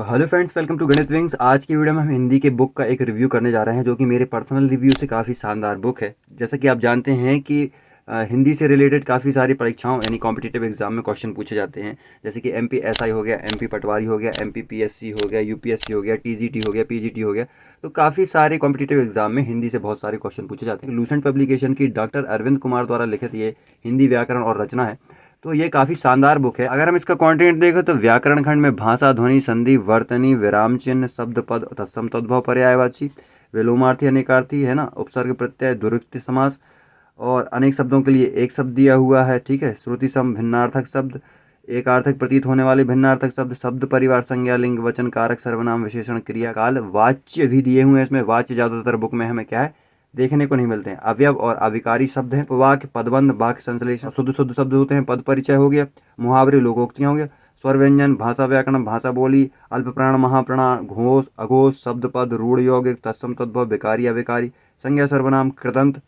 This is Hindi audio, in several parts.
हेलो फ्रेंड्स, वेलकम टू गणित विंग्स। आज की वीडियो में हम हिंदी के बुक का एक रिव्यू करने जा रहे हैं, जो कि मेरे पर्सनल रिव्यू से काफ़ी शानदार बुक है। जैसा कि आप जानते हैं कि हिंदी से रिलेटेड काफ़ी सारी परीक्षाओं यानी कॉम्पिटिटिव एग्जाम में क्वेश्चन पूछे जाते हैं। जैसे कि एमपी एसआई हो गया, एमपी पटवारी हो गया, एमपी पीएससी हो गया, यूपीएससी हो गया, टीजीटी हो गया, पीजीटी हो गया। तो काफ़ी सारे कॉम्पिटिटिव एग्जाम में हिंदी से बहुत सारे क्वेश्चन पूछे जाते हैं। लूसेंट पब्लिकेशन की डॉक्टर अरविंद कुमार द्वारा लिखित ये हिंदी व्याकरण और रचना है। तो ये काफ़ी शानदार बुक है। अगर हम इसका कंटेंट देखें तो व्याकरण खंड में भाषा, ध्वनि, संधि, वर्तनी, विराम चिन्ह, शब्द, पद, तत्सम, तद्भव, पर्यायवाची, विलोमार्थी, अनेकार्थी है ना, उपसर्ग, प्रत्यय, द्विरुक्ति समास और अनेक शब्दों के लिए एक शब्द दिया हुआ है। ठीक है। श्रुति सम भिन्नार्थक शब्द, एक अर्थक प्रतीत होने वाले भिन्नार्थक शब्द, शब्द परिवार, संज्ञा, लिंग, वचन, कारक, सर्वनाम, विशेषण, क्रिया, काल, वाच्य भी दिए हुए हैं। इसमें वाच्य ज़्यादातर बुक में हमें क्या है देखने को नहीं मिलते हैं। अवयव और अविकारी शब्द हैं। वाक्य, पदबंध, वाक्य संश्लेषण, शुद्ध शुद्ध शब्द होते हैं। पद परिचय हो गया, मुहावरे, लोकोक्तियाँ हो गया, स्वर व्यंजन, भाषा व्याकरण, भाषा बोली, अल्प प्राण, महाप्राण, घोष, अघोष, शब्द पद, रूढ़ यौगिक, तत्सम तद्भव, विकारी, अविकारी, संज्ञा, सर्वनाम, कृदंत,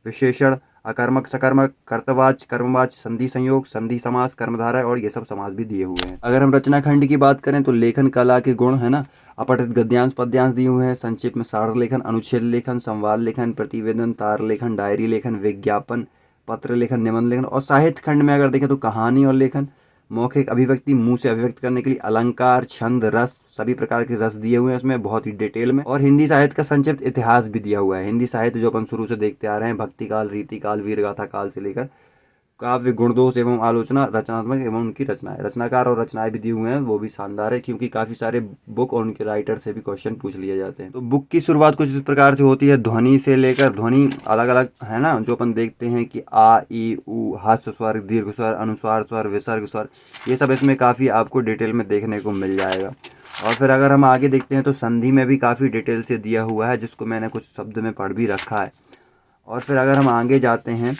विशेषण, अकर्मक, सकर्मक, कर्तवाच, कर्मवाच, संधि संयोग, संधि समास, कर्मधारय और ये सब समास भी दिए हुए हैं। अगर हम रचना खंड की बात करें तो लेखन कला के गुण है ना, अपठित गद्यांश पद्यांश दिए हुए हैं। संक्षिप्त में सार लेखन, अनुच्छेद लेखन, संवाद लेखन, प्रतिवेदन, तार लेखन, डायरी लेखन, विज्ञापन, पत्र लेखन, निबंध लेखन। और साहित्य खंड में अगर देखें तो कहानी और लेखन, मौखिक अभिव्यक्ति, मुंह से अभिव्यक्त करने के लिए अलंकार, छंद, रस, सभी प्रकार के रस दिए हुए हैं उसमें बहुत ही डिटेल में। और हिंदी साहित्य का संक्षिप्त इतिहास भी दिया हुआ है। हिंदी साहित्य जो अपन शुरू से देखते आ रहे हैं, भक्ति काल, रीति काल, वीरगाथा काल से लेकर काव्य, गुणदोष एवं आलोचना, रचनात्मक एवं उनकी रचनाएं, रचनाकार और रचनाएं भी दी हुए हैं, वो भी शानदार है। क्योंकि काफ़ी सारे बुक और उनके राइटर से भी क्वेश्चन पूछ लिए जाते हैं। तो बुक की शुरुआत कुछ इस प्रकार से होती है। ध्वनि से लेकर ध्वनि अलग अलग है ना, जो अपन देखते हैं कि आ, ई, उ, हास्य स्वर, दीर्घ स्वर, अनुस्वार स्वर, विसर्ग स्वर, ये सब इसमें काफ़ी आपको डिटेल में देखने को मिल जाएगा। और फिर अगर हम आगे देखते हैं तो संधि में भी काफ़ी डिटेल से दिया हुआ है, जिसको मैंने कुछ शब्द में पढ़ भी रखा है। और फिर अगर हम आगे जाते हैं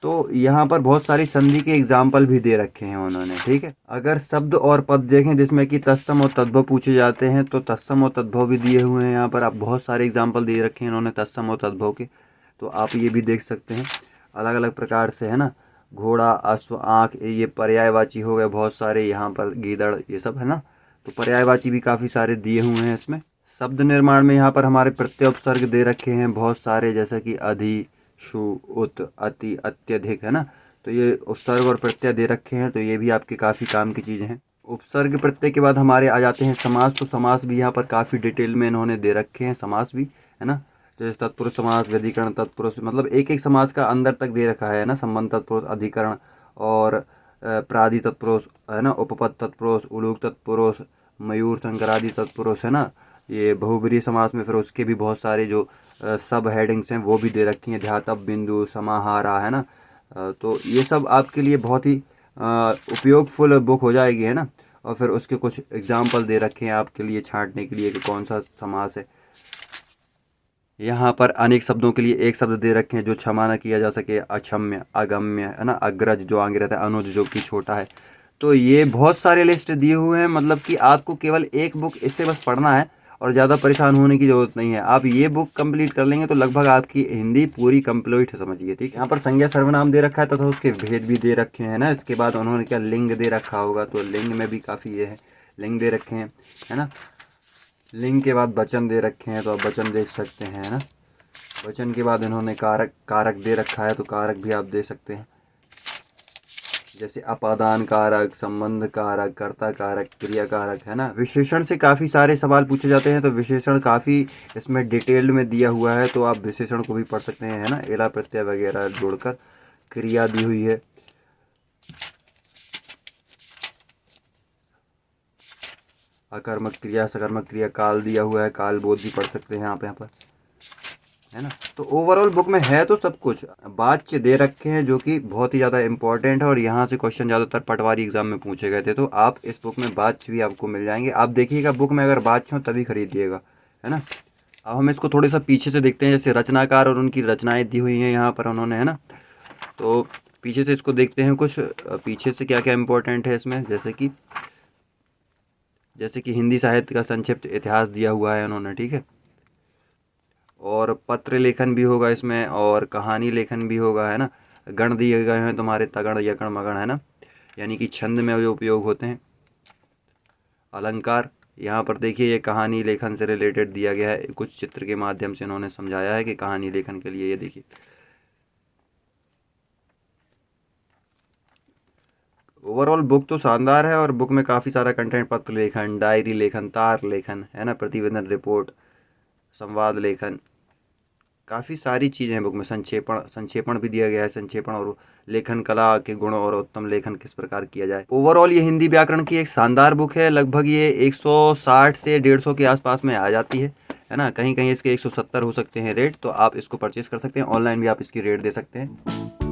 तो यहाँ पर बहुत सारी संधि के एग्जाम्पल भी दे रखे हैं उन्होंने। ठीक है। अगर शब्द और पद देखें जिसमें कि तत्सम और तद्भव पूछे जाते हैं, तो तत्सम और तद्भव भी दिए हुए हैं। यहाँ पर आप बहुत सारे एग्जाम्पल दे रखे हैं इन्होंने तत्सम और तद्भव के, तो आप ये भी देख सकते हैं अलग अलग प्रकार से है ना। घोड़ा, अश्व, आँख, ये पर्यायवाची हो गए बहुत सारे। यहाँ पर गीदड़, ये सब है ना, तो पर्यायवाची भी काफ़ी सारे दिए हुए हैं इसमें। शब्द निर्माण में यहाँ पर हमारे प्रत्यय उपसर्ग दे रखे हैं बहुत सारे, जैसे कि अधि, शु, उत, अति, अत्यधिक है ना। तो ये उपसर्ग और प्रत्यय दे रखे हैं, तो ये भी आपके काफ़ी काम की चीज़ें हैं। उपसर्ग प्रत्यय के बाद हमारे आ जाते हैं समास। तो समास भी यहाँ पर काफ़ी डिटेल में इन्होंने दे रखे हैं, समास भी है ना। जैसे तत्पुरुष समास, व्यधिकरण तत्पुरुष, मतलब एक एक समास का अंदर तक दे रखा है ना। संबंध तत्पुरुष, अधिकरण और प्रादि तत्पुरुष है ना, उपपद तत्पुरुष, उलूक तत्पुरुष, मयूर, शंकरादि तत्पुरुष है ना। ये बहुब्रीहि समास में फिर उसके भी बहुत सारे जो सब हेडिंग्स हैं वो भी दे रखी हैं। ध्यातव्य बिंदु, समाहारा है ना। तो ये सब आपके लिए बहुत ही उपयोगफुल बुक हो जाएगी है ना। और फिर उसके कुछ एग्जाम्पल दे रखे हैं आपके लिए छांटने के लिए कि कौन सा समास है। यहाँ पर अनेक शब्दों के लिए एक शब्द दे रखे हैं जो क्षमा न किया जा सके, अक्षम्य, अगम्य है ना, अग्रज जो आगे रहता है, अनुज जो कि छोटा है। तो ये बहुत सारे लिस्ट दिए हुए हैं, मतलब कि आपको केवल एक बुक इससे बस पढ़ना है और ज़्यादा परेशान होने की ज़रूरत नहीं है। आप ये बुक कंप्लीट कर लेंगे तो लगभग आपकी हिंदी पूरी कंप्लीट है, समझिए। ठीक है। यहाँ पर संज्ञा सर्वनाम दे रखा है तथा उसके भेद भी दे रखे हैं ना। इसके बाद उन्होंने क्या लिंग दे रखा होगा, तो लिंग में भी काफ़ी ये है, लिंग दे रखे हैं है ना। लिंग के बाद वचन दे रखे हैं, तो आप वचन देख सकते हैं है ना। वचन के बाद इन्होंने कारक, कारक दे रखा है, तो कारक भी आप दे सकते हैं, जैसे अपादान कारक, संबंध कारक, कर्ता कारक, क्रिया कारक है ना। विशेषण से काफ़ी सारे सवाल पूछे जाते हैं, तो विशेषण काफ़ी इसमें डिटेल्ड में दिया हुआ है, तो आप विशेषण को भी पढ़ सकते हैं है ना। एला प्रत्यय वगैरह जोड़कर क्रिया दी हुई है। अकर्मक क्रिया, सकर्मक क्रिया, काल दिया हुआ है, काल बोध भी पढ़ सकते हैं आप यहाँ पर है ना। तो ओवरऑल बुक में है तो सब कुछ। वाच्य दे रखे हैं जो कि बहुत ही ज़्यादा इंपॉर्टेंट है, और यहाँ से क्वेश्चन ज़्यादातर पटवारी एग्जाम में पूछे गए थे, तो आप इस बुक में वाच्य भी आपको मिल जाएंगे। आप देखिएगा बुक में अगर वाच्य हो तभी खरीदिएगा है ना। अब हम इसको थोड़े सा पीछे से देखते हैं, जैसे रचनाकार और उनकी रचनाएं दी हुई हैं यहाँ पर उन्होंने है ना। तो पीछे से इसको देखते हैं कुछ, पीछे से क्या क्या इंपॉर्टेंट है इसमें। जैसे कि हिंदी साहित्य का संक्षिप्त इतिहास दिया हुआ है उन्होंने। ठीक है। और पत्र लेखन भी होगा इसमें, और कहानी लेखन भी होगा है ना। गण दिए गए हैं तुम्हारे, तगण, यकण, मगण है ना, यानी कि छंद में जो उपयोग होते हैं। अलंकार, यहाँ पर देखिए ये कहानी लेखन से रिलेटेड दिया गया है, कुछ चित्र के माध्यम से इन्होंने समझाया है कि कहानी लेखन के लिए ये देखिए। ओवरऑल बुक तो शानदार है और बुक में काफ़ी सारा कंटेंट, पत्र लेखन, डायरी लेखन, तार लेखन, है ना, प्रतिवेदन रिपोर्ट, संवाद लेखन, काफ़ी सारी चीज़ें हैं बुक में। संक्षेपण संक्षेपण भी दिया गया है, संक्षेपण और लेखन कला के गुण और उत्तम लेखन किस प्रकार किया जाए। ओवरऑल ये हिंदी व्याकरण की एक शानदार बुक है। लगभग ये 160 से 150 के आसपास में आ जाती है ना। कहीं कहीं इसके 170 हो सकते हैं रेट, तो आप इसको परचेज़ कर सकते हैं। ऑनलाइन भी आप इसकी रेट दे सकते हैं।